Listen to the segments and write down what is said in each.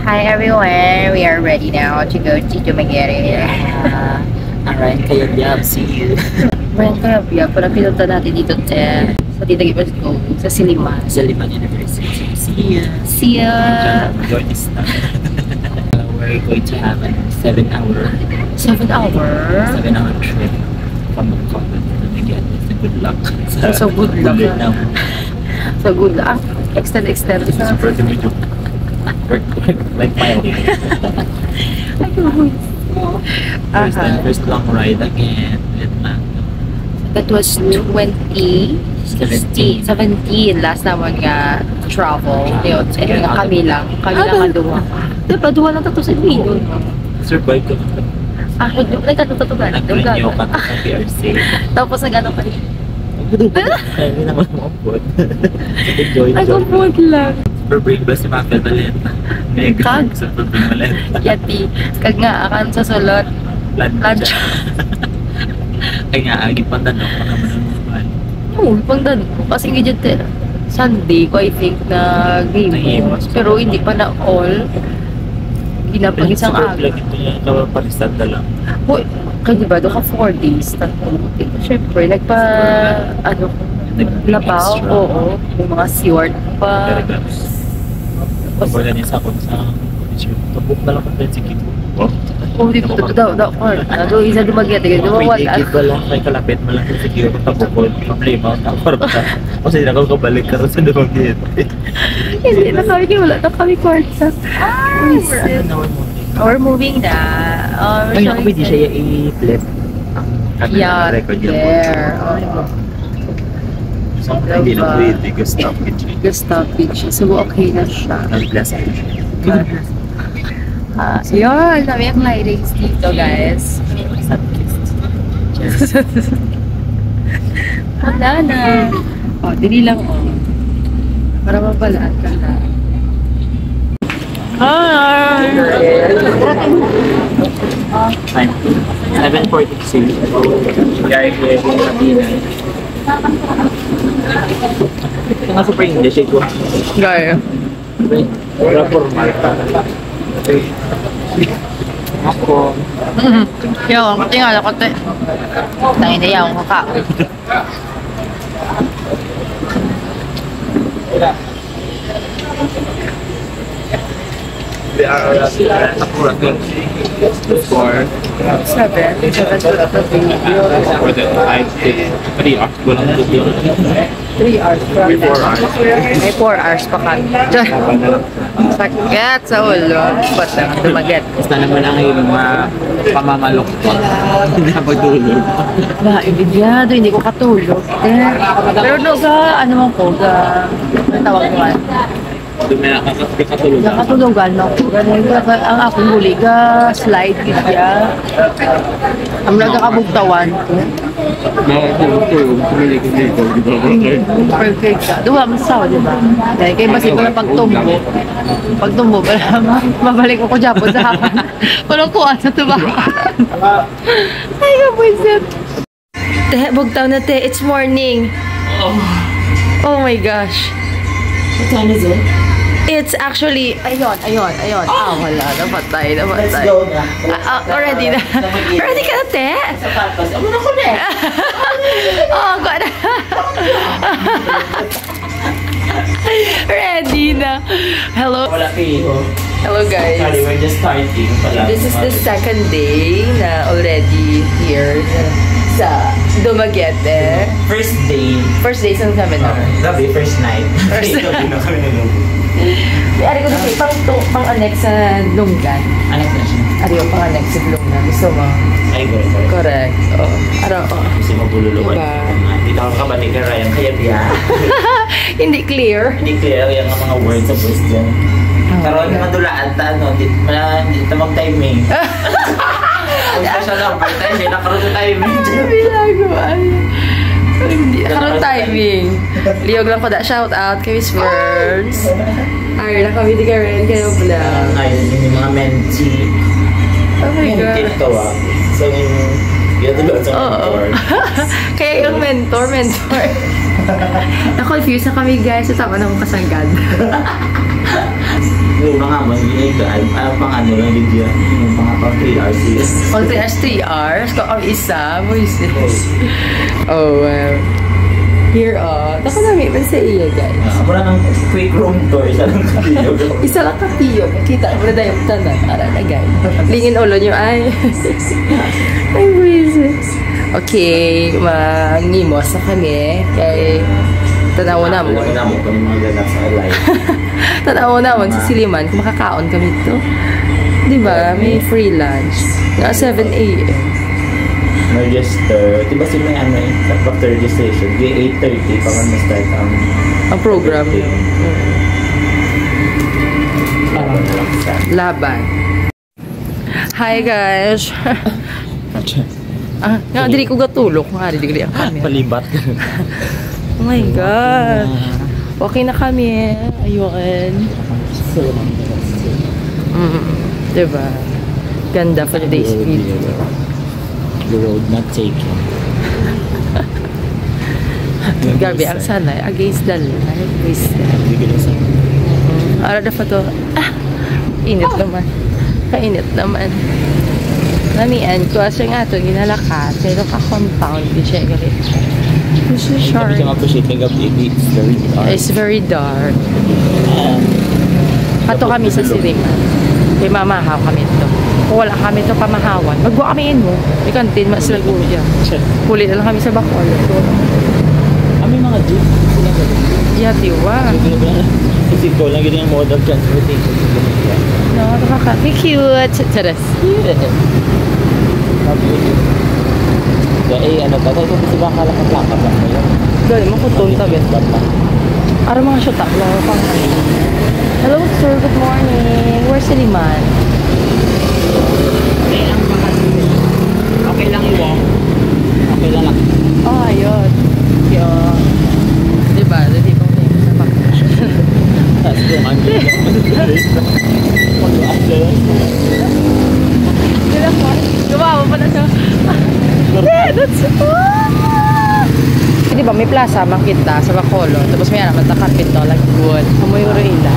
Hi everyone, we are ready now to go to Dumaguete. Alright, kaya Biab, see you. Well, kaya Biab, parang pinunta natin dito sa Tita Gibbons Go, sa Siliman. Siliman University. See ya. See ya! We're going to have a 7-hour 7 hour trip from Bangkok to Dumaguete. So good luck. So good luck. So good luck. Extend. Super dumido. Like my first long ride again with Mando. That was 2017 last naman nga travel. Yun, kami lang nga duwa. Diba, duwa lang tato sa Lino. Survive ko. Nagkatututugan. Nag-renew ka sa PRC. Tapos nag-ano pa rin. Hindi naman umabot. Nag-umod lang. Super brave ba si Mafia Valenta? Kag? Super brave Valenta. Yati. Kag nga, akan sa sulot. Lunch. Kaya nga, agit pang tanong, mga manunungan. Oo, pang tanong. Kasi nga dyan, Sunday ko, I think, na Gamers. Pero hindi pa na all. Ginapag isang aga. Super vlog ito yan, kapapalistan na lang. Uy, kaya diba, doon ka 4 days. Siyempre, naglabaw, oo. Yung mga seward pa. Pagwala niya sa akong sa condition. Tabuk na lang ang si Kito. Oo, dito daw. Doon, isa Dumaguete. Pwede ba lang kay kalapit mo lang sa Kito. Tabuk ko, problema ako. Kasi hindi na ako kabalik ka sa Dumaguete. Hindi na kami, wala na kami kwarta. We're moving na. Ay, naku, pwede siya i-flip. Yeah, there. Hindi na pwede. Gustav Beach. So, okay na siya. Nag-bless ako siya. So, yun. Kami ang lightings dito, guys. Wala na. Dili lang, para mabalaan ka na. Hi! Time. 7:46. Gaya ko yung Latina. Ito nga super English ito. Gaya. Wala formal pa. Ako. Yo, tingala ko te. Tangin na yan, kaka. We are at Apurating for 7 to the video. for the 3 hours. Walang video. 3 hours from 4 hours. May 4 hours pa kami. Sakit sa ulo. Ba't lang Dumaguete? Basta naman ang iyong mga pamamaloktot. Hindi na pagtulog. Ibidyado, hindi ko katulog. Pero no, ano man ko, ano tawag ko man? Doon na kakatulog. Nakatulugan ako. Ang akong huli ka, slide niya. Ang nagkakabugtawan ko. Nakatulog. Tumilig dito. Perfect ka. Duha, masaw, di ba? Dahil kayo masip ko na pagtumbo. Pagtumbo, para mabalik ko Japon sa hakan. Walang kuha sa tubakan. Ay, kapuisit. Te, bugtaw na te. It's morning. Oh my gosh. What time is it? It's actually, ayun. Wala, napatay. Let's go na. Ready na. Ready ka na, te? Sa papas. Amo na ko na. Go na. Ready na. Hello. Wala kayo. Hello, guys. Sorry, we're just starting. This is the second day na already here sa Dumaguete. First day. First day sa seminar. Grabe, first night. First night. na kami nalungkot. Ari ko dito, pang-annex sa Lunggan. Anak na siya. Ari ko pang-annex sa Lunggan. Gusto mo? Ay, go. Correct. Kasi mabululuan. Diba? Dito ako kabalik ka, Ryan. Kaya biya. Hindi clear. Hindi clear yung mga words sa voice dyan. Karoon yung madulaan ta, hindi ito mag-timing. Punta siya lang, pero tayo siya nakaroon sa timing. Binagawa. Karoon timing. Liog lang ko da. Shout out kay Miss Burns. Ay, nakabiti ka rin kayo vlog. Ayun, yung mga mentee. Oh my God. Ito So, yun doon sa mentor. Kaya yung mentor. Na-confuse na kami guys. Sa tama ng kasagad. crew na nga mo, hindi ito, ay pang ano lang din dyan, yung mga pang 3 hours yun. Pag 3 hours, 3 hours, kung ang isa, buisit. Oh, wow. Here, tako namin ba sa iyo, guys? Wala nang quick room tour, isa lang katiyog. Isa lang katiyog. Kita mo na dahil tanan. Ara na, guys. Lingin ulo nyo, ay. Ay, buisit. Okay, mag-ngimos na kami. Kaya, tanaw naman. Tanaw naman kung mga ganap sa live. Tanaw naman sa Siliman kung makakaon kami ito. Diba? May free lunch. Nga 7 a.m. Register. Diba si may ano after registration? 8:30 pa man na-start ang program. Laban. Hi guys. Nga, dili ko gatulok. Nga, dili ang camera. Palibat. Oh my God. Okay na kami. Ayun. Diba? Ganda for today's video. The road not taken. Gabi, ang sanay. Against the light. Ara na pa to. Init naman. Kainit naman. Namian ko. Asya nga ito, ginalakat. Kaya ito ka-compound. Di siya galit. This is short. It's very dark. Pato kami sa Siliman. Kaya mamahaw kami ito. Kung wala kami ito pamahawan, magbuha kami mo. May kantin, mas lago dyan. Huli na lang kami sa Bacol. Kami mga jeep. Yatiwa. Isip ko lang yun yung mode of transportation. No, nakaka-be cute. Charas. Eh, ano ba? Tayo kung kasi baka lakad-lakad lang mo yun. Gawin mo kutong tabi. Ara mga syutak lang. Hello sir, good morning. Where's Siliman? Okay lang i-walk. Okay lang lang. Oh, ayun. Yun. Diba? Dito ko na yung sabak. Tapos yung ano yung Gumawa pa na siya. Yeah, that's Di ba, may plaza makita sa Bacolod. Tapos may naman na carpet no, like wood. Amoy Oroila.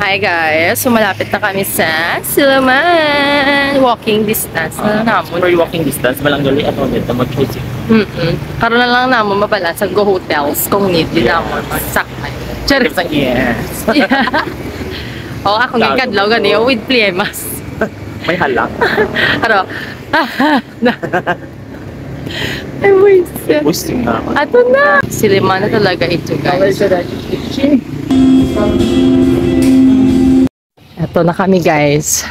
Hi guys! So malapit na kami sa Siliman! Walking distance na namon. For walking distance, malang gali at ulit na mag-choosing. Karoon na lang namon mabala sa Go Hotels kung need din namon magsakay. Charis! Yes! Oo, akong gikadlaw gani with plemas. May halak. Aro. Ay, wait. Boosting na. Ato na! Siliman na talaga ito guys. Ito na kami guys.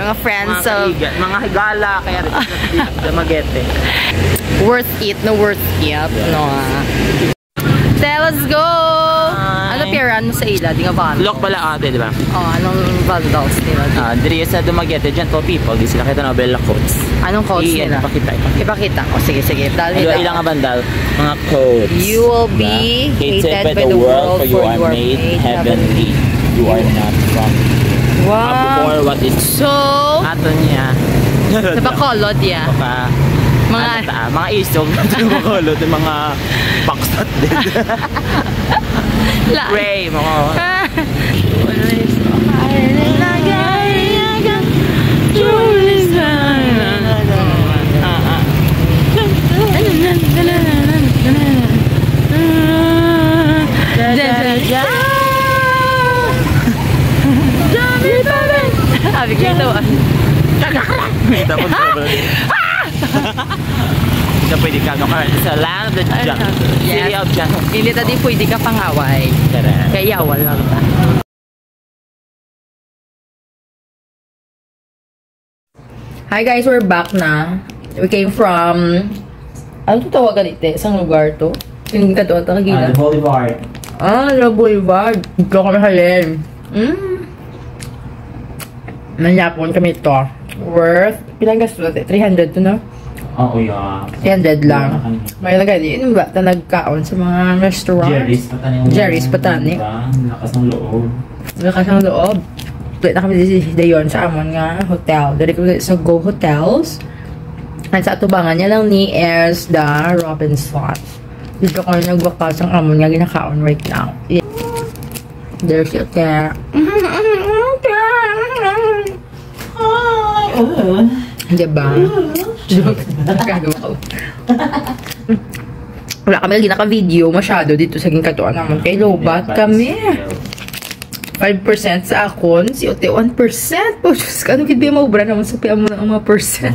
Mga friends of mga higala kaya rin sa Magete. Worth it, no worth it, no. So, let's go! Ano piran mo sa ila? Di nga ba? Lock pala ate, di ba? Oh, anong vandals nila? Diri sa Dumaguete, gentle people, di sila kita na Bella Coats. Anong coats nila? Ipakita. O, sige. Dahil nila. Ilang bandal? Mga coats. You will be hated by the world for you are made heavenly. You are not from wow. Or what is so ato niya sa Bacolod ya mga isog sa Bacolod mga baksat din pray mo Sabi ko ito. Tapos Hindi pwede ka sa land of the City of Jano. Hindi tadi pwede ka pangaway. Kaya wala ka. Hi guys, we're back na. We came from... Ano ito tawagan ito? Isang lugar to? Yung ka doon, takagina. The Boulevard. The Boulevard. Ito kami halin. Nanyapon kami ito. Worth, pilang gasto natin? 300 to na? Oo, yeah. 300 lang. May lagay din. Ano ba? Ta nagkaon sa mga restaurant? Jerry's Patani. Lakas ng loob. Lakas ng loob. Tulit na kami dayon sa amon nga hotel. Dari kami sa Go Hotels. At sa atubangan niya lang ni is the Robinson. Dito kami nagwakas ang amon nga ginakaon right now. There's your care. Diba? Joke. Gagawa ko. Wala kami lagi naka-video masyado dito sa ginakatuan naman. Kay lobat kami. 5% sa akon. Si Ote 1%. Po, Diyos ka. Ano kaya maubra naman sa piya mo ng mga percent?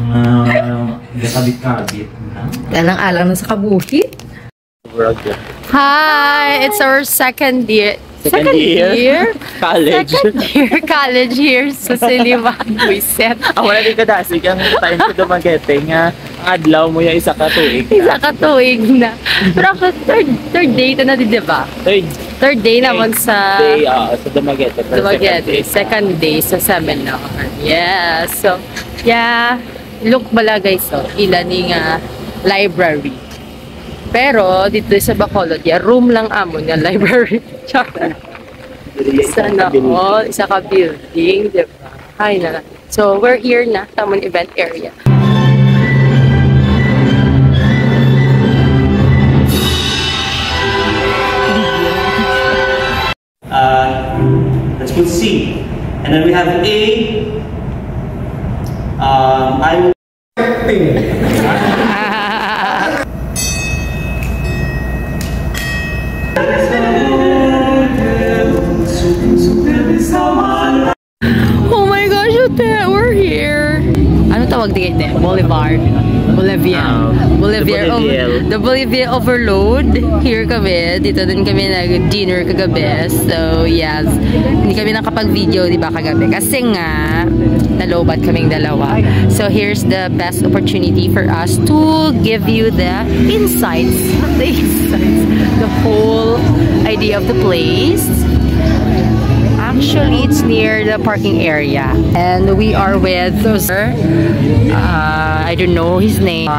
Kabit-kabit na. Alang-alang na sa kabuhit. Hi! It's our second year. Second year? College. Second year college here sa Siliman. Buiset. Wala din ka dasig ang time ko dumagete nga adlaw mo yung isa ka tuig. Isa ka tuig na. Pero ako, third day ito na din, diba? Third day naman sa... Sa Dumaguete. Dumaguete. Second day sa seminar. Yeah. So, yeah. Look bala guys, so, ilan nga library. Pero, dito sa Bacolod, room lang amon nga library. Isa na all, isa ka building, diba? Hi na lang. So, we're here na, tamon event area. Let's put C. And then we have A. I will... Oh my gosh, we're here. Ano tawag din ito? Boulevard. Bolivian. The Bolivian Overload. Here kami. Dito din kami nag-dinner kagabi. So, yes. Hindi kami nakapag-video, di ba, kagabi? Kasi nga, nalobat kaming dalawa. So, here's the best opportunity for us to give you the insights. The whole idea of the place. Actually, it's near the parking area. And we are with sir. I don't know his name.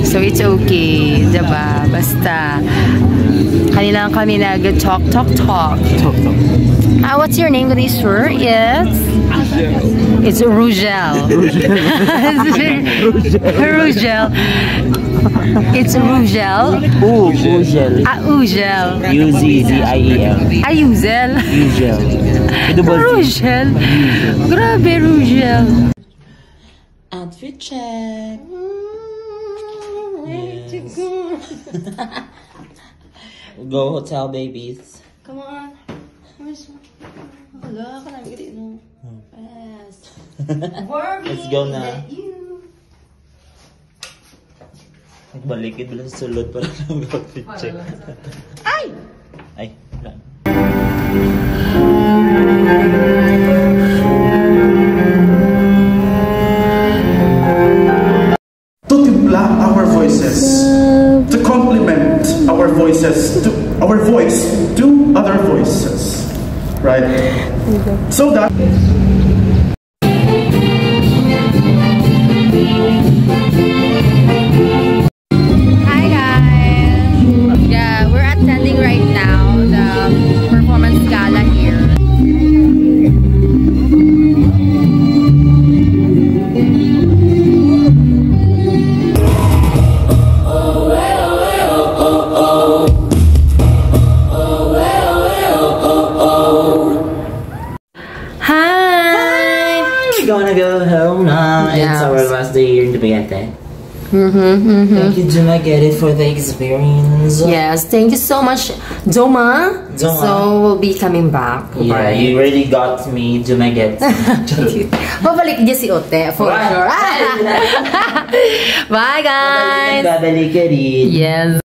So, it's okay. Diba? Basta. Kanina lang kami nag-talk. What's your name, please, sir? Yes? It's Rugel. Rugel. It's Rugel. Ugel. Ugel. U-Z-Z-I-E-L. Ugel. Rugel. Grabe, Rugel. Outfit check. Yes. Go hotel babies. Come on. Wala ka namin kasi no. Fast. Let's go na. Balikid bila sa sulod para mag-outfit check. Ay! Lang. To timpla our voices, to complement our voices, to our voice to other voices, right? So that Hi guys! Yeah, we're attending right now the performance gala here. We're gonna go home now. Yes. It's our last day here in Dumaguete. Thank you, Juma, get it for the experience. Yes, thank you so much, Joma. Joma. So we'll be coming back. Yeah, right? you really got me. Juma gets me. Babalik niya si Ote, for Bye. sure. Bye, guys. Babalik ka rin. Yes.